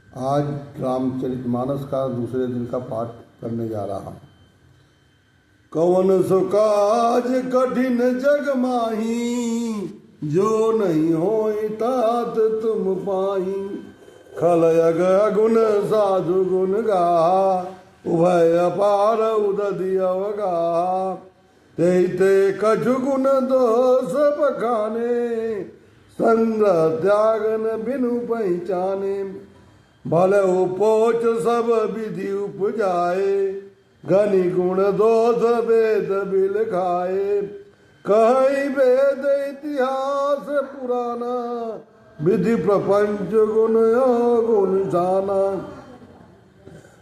आज रामचरितमानस का दूसरे दिन का पाठ करने जा रहा हूँ। कवन सो काज कठिन जग माही, जो नहीं होई तात तुम पाही। खल यग गुण साधु गुण गाहा, उभय अपार उदधि अवगाहा। ते ते कछु गुण दोष बखाने, संग्रह त्यागन बिनु पहचाने। भल उपोच सब विधि उपजाए, घनी गुण दोष वेद बिल खाए। कहीं वेद इतिहास पुराना, विधि प्रपंच गुण गुण जाना।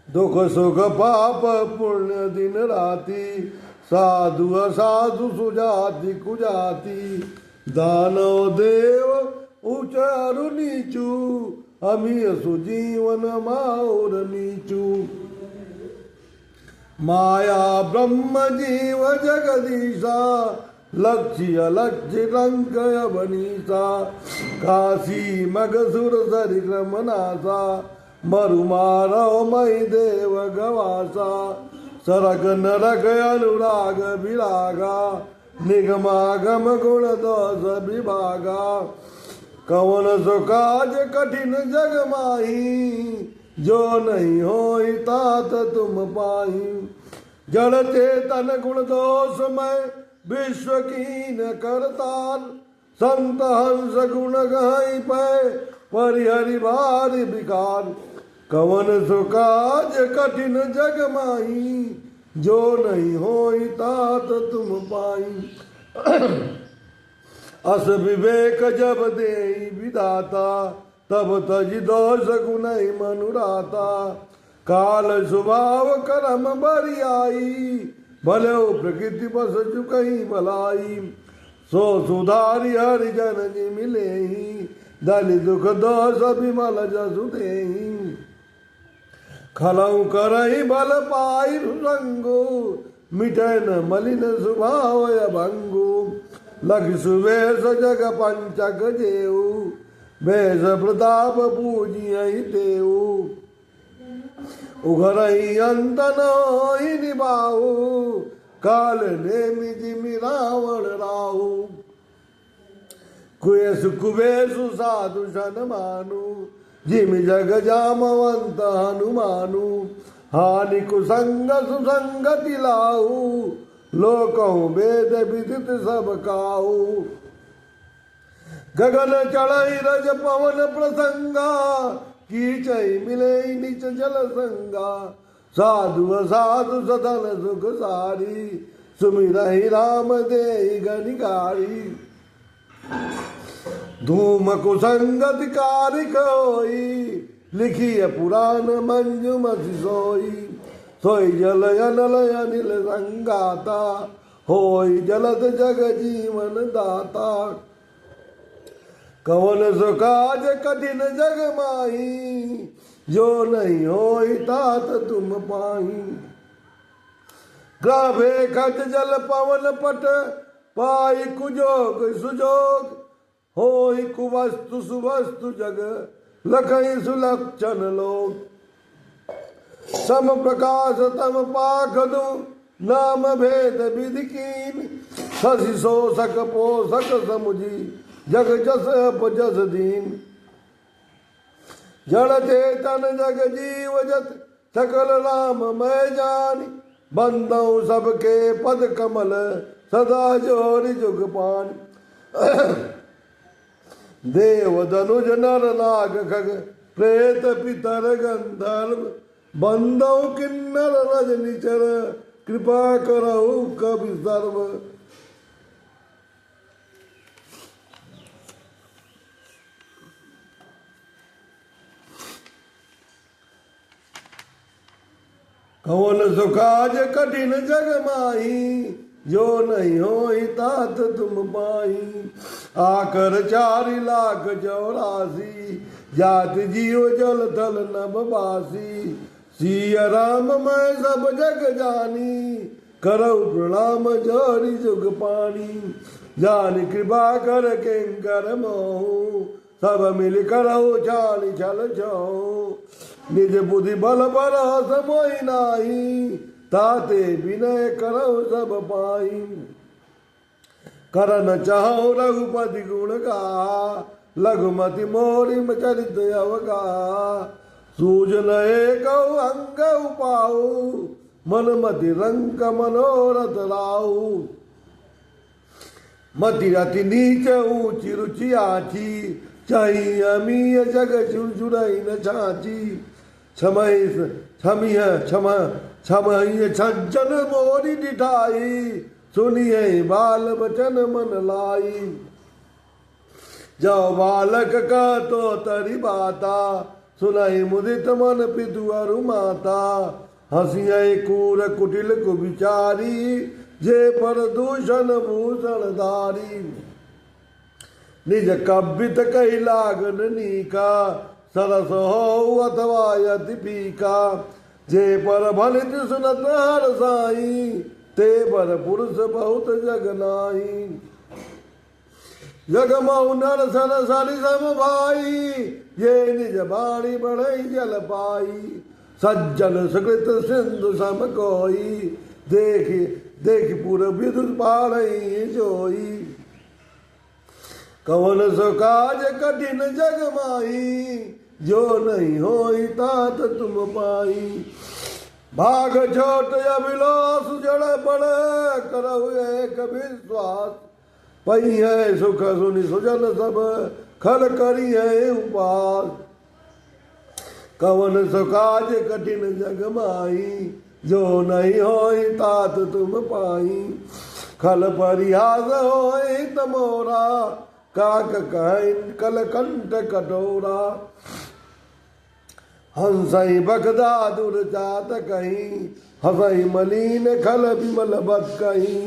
दुख सुख पाप पुण्य दिन राति, साधु असाधु सुजाति कुजाति। दानव देव ऊंच अरु नीचू, अमी सुजीवन माउर नीचू। माया ब्रह्म जीव जगदीशा, लक्ष्य लक्ष्य रंग अवनीसा। काशी मगसुर सरिक्रम नासा, मरु मारव मई देव गवासा। सरग नरक अनुराग विरागा, निगमागम गुण दोष विभागा। कवन सो काज कठिन जग माही, जो नहीं होई तात तुम पाही। जड़ चेतन गुण दोष में विश्व कीन करताल, संत हंस गुण गहाई पे परिहरि भारि विकार। कवन सो काज कठिन जग माही, जो नहीं होई तात तुम पाई। अस विवेक जब देई विदाता, तब तज दोष गुण मनुराता। काल स्वभाव करम बरियाई, भले प्रकृति बस चुकई भलाई। सो सुधारी हरिजन जी मिले, दलि दुख दोष विमल जसु देहि। खलऊ करई बल पाई रंगो, मिटन मलिन स्वभाव अभंगु। लख सुवेश जग पंचक जेऊ, वेश प्रताप पूजियहि देऊ। उघरहि अंत नोहि निभाऊ, काल नेमि जिमि रावण राहु। कुयसु कुबेसु साधु सन मानु, जिमि जग जामवंत हनुमानु। हानि कुसंग सुसंगति लाहू, लोकहु वेद विदित सब काहू। गगन चढ़ई रज पवन प्रसंगा, कीचई मिले नीच जल संगा। साधु असाधु सधन सुख सारी, सुमिरहि राम देहि गनिकारी। धूम कुसंगति कारिक होई, लिखिय पुराण मंजुमति सोई। सोई जल अनल अनिल संगाता, होई जलद जग जीवन दाता। कवन सो काज कठिन जग माही, जो नहीं होई तात तुम पाही। ग्राभे खट जल पवन पट, पाई कुजोग सुजोग। होई कुवस्तु सुवस्तु जग, लखई सुलक्षण लोग। सम प्रकाश तम पाखदु, नाम भेद विधि कीन। शशि शोषक पोषक समुझी, जग जस अपजस दीन। जड़ चेतन जग जीव जत, सकल राम मैं जानी। बंदौ सबके पद कमल, सदा जोरि जुग पानी। देव धनुज नर नाग खग, प्रेत पितर गंधर्व। बंदौ किन्नर रजनिचर, कृपा करहु कवि सर्व। कवन सो काज कठिन जग माही, जो नहीं होई तात तुम पाई। आकर 4,84,000, जाति जीव जल थल नभ बासी। सिय राम मैं सब जग जानी, करऊ प्रणाम जोरि जुग पानी। जान कृपा कर किंकर मोहु, सब मिल करो चाली छल छाओ निज बुद्धि बल बरस मोहि नाही ताते विनय करो सब पाई करन चाहो रघुपति गुण गा लघुमति मोरि चरित अवगा सूजन एक अंग उपाऊ मनमति रंक मनोरथ राऊ मति रति नीच ऊंची रुचि आची चाही अमीय जग चुरचुरई न छाची छमय छमिय छम छमय छज्जन मोरी डिठाई सुनिए बाल बचन मन लाई जाओ बालक का तो तरी बाता सुनाई मुदित मन पितु अरु माता हंसिया कूर कुटिल कुविचारी जे पर दूषण भूषण धारी निज कब्बित कही लागन नीका सरस हो अथवा यति पीका जे पर भलित सुनत हर साई ते पर पुरुष बहुत जग नाई जग मऊ नर सन सरि सम भाई ये निज बाणी बढ़ई जल पाई सज्जन सुकृत सिंधु सम कोई देख देख पूर्व विदुर पाड़ई जोई कवन सो काज कठिन जग माही जो नहीं होई तात तुम पाई भाग छोट अभिलाष जड़ बड़ करहु एक विश्वास पई है सुख सुनि सुजन सब खल करी है उपास कवन सो काज कठिन जग माही जो नहीं होई तात तुम पाई खल परिहास होई तमोरा काक कहन कल कंठ कटोरा हंसई बगदा दुर जात कहीं हंसई मलिन खल विमल बत कहीं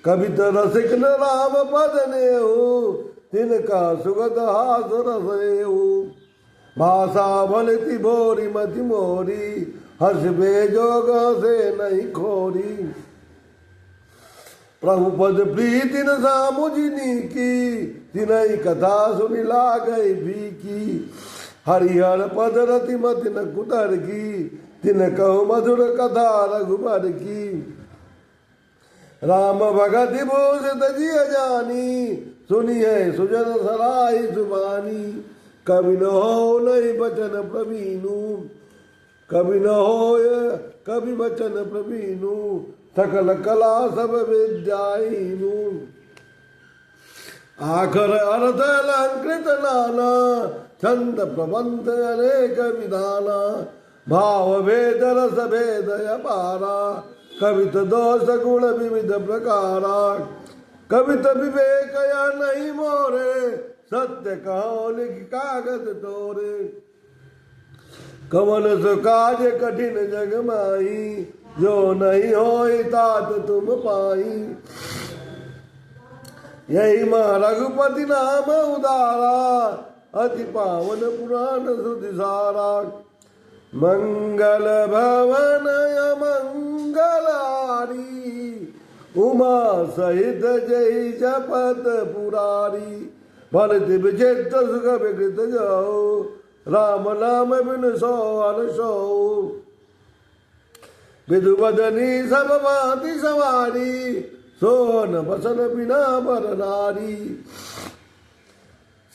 कवित रसिक न राम पद ने हो तिनका सुगत हास रसे हो भाषा भलती भोरी मति मोरी हर्ष बेजोग से नहीं खोरी प्रभु पद प्रीति न सामुजिनी की तिनई कथा सुनी ला गई भी की हरिहर पद रति मति न कुतर की तिन कहो मधुर कथा रघुबर की राम भगत भूषित जिय जानी सुनिए सुजन सराय जुबानी कवि न हो नहीं बचन प्रवीणु कवि न हो कवि बचन प्रवीणु सकल कला सब विद्याहीनु आखर अर्थ अलंकृत नाना छंद प्रबंध अनेक विधाना भाव भेद रस भेद अपारा कवित दोष गुण विविध प्रकारा कवित विवेक या नहीं मोरे सत्य कहो लिख कागज तोरे कवन सो काज कठिन जग माही जो नहीं होई तात तुम पाई यही माँ रघुपति नाम उदारा अति पावन पुराण सुधिसारा मंगल भवन मंगलारी उमा सहित जय जपत पुरारी भरत विचित्र सुख विकृत जाओ राम नाम बिन सो अन सो विधु बदनी सब भांति सवारी सोन बसन बिना बर नारी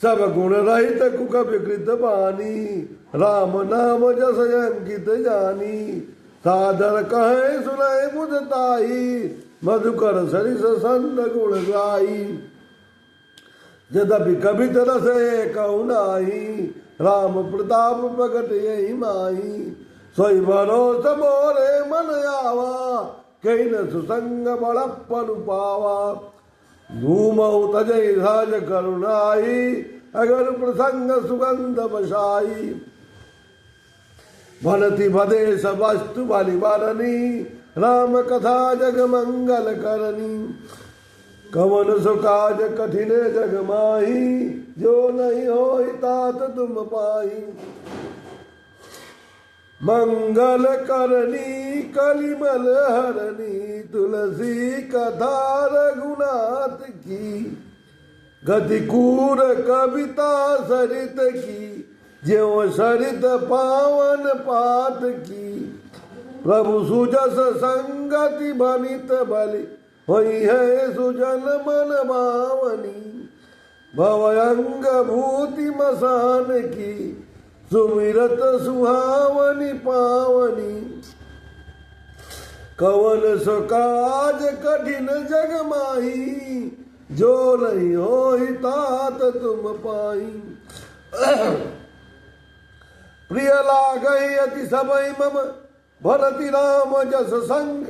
सब गुण रहित कुक विकृत बानी राम नाम जस अंकित जानी सादर कहे सुनाए बुझताई मधुकर सरिस संत गुण गाई यद्यपि कवि तरस कहु नाही राम प्रताप प्रकट यही माही सोई भरोस मोरे मन आवा कही न सुसंग बड़प्पन पावा धूमऊ तजय राज करुणाई अगर प्रसंग सुगंध बसाई भनति भदेश वस्तु बलि बरनी राम कथा जग मंगल करनी कवन सो काज कठिन जग माही जो नहीं होई तात तुम पाई मंगल करनी कलिमल हरनी तुलसी कथा रघुनाथ की गतिकूर कविता सरित की, ज्यों सरित पावन पात की। प्रभु सुजस संगति बनित बलि, होई है सुजन मन भावनी। भवयंग भूति मसान की, सुमिरत सुहावनी पावनी। कवन सो काज कठिन जग माही, जो नहीं होई तात तुम पाई। प्रिय लागई अति सबई मम, भरति राम जस संग।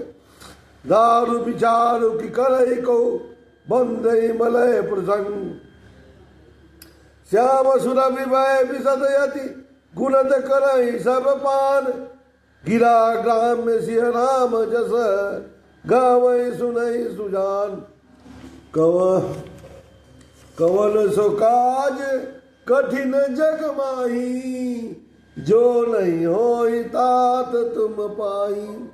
दारु विचारु की करई को, बंदई मलय प्रसंग। श्याम सुर विभय विशदयति, गुणद करई सब पान। गिरा ग्राम में सिंह राम जस, गावई सुनई सुजान। कवन सो काज कठिन जग माही, जो नहीं होई तात तुम पाई।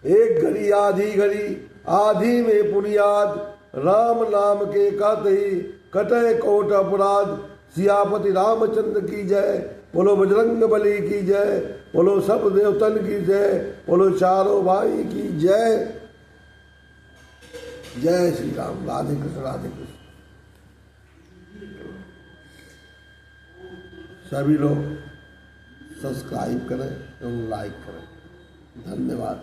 एक घड़ी आधी घड़ी, आधी में पुनियाद। राम नाम के कहते ही, कटे कोट अपराध। सियापति रामचंद्र की जय, बोलो बजरंग बली की जय, बोलो सब देवतन की जय, बोलो चारों भाई की जय। जय श्री राम। राधे कृष्ण राधे कृष्ण। सभी लोग सब्सक्राइब करें एवं लाइक करें। धन्यवाद।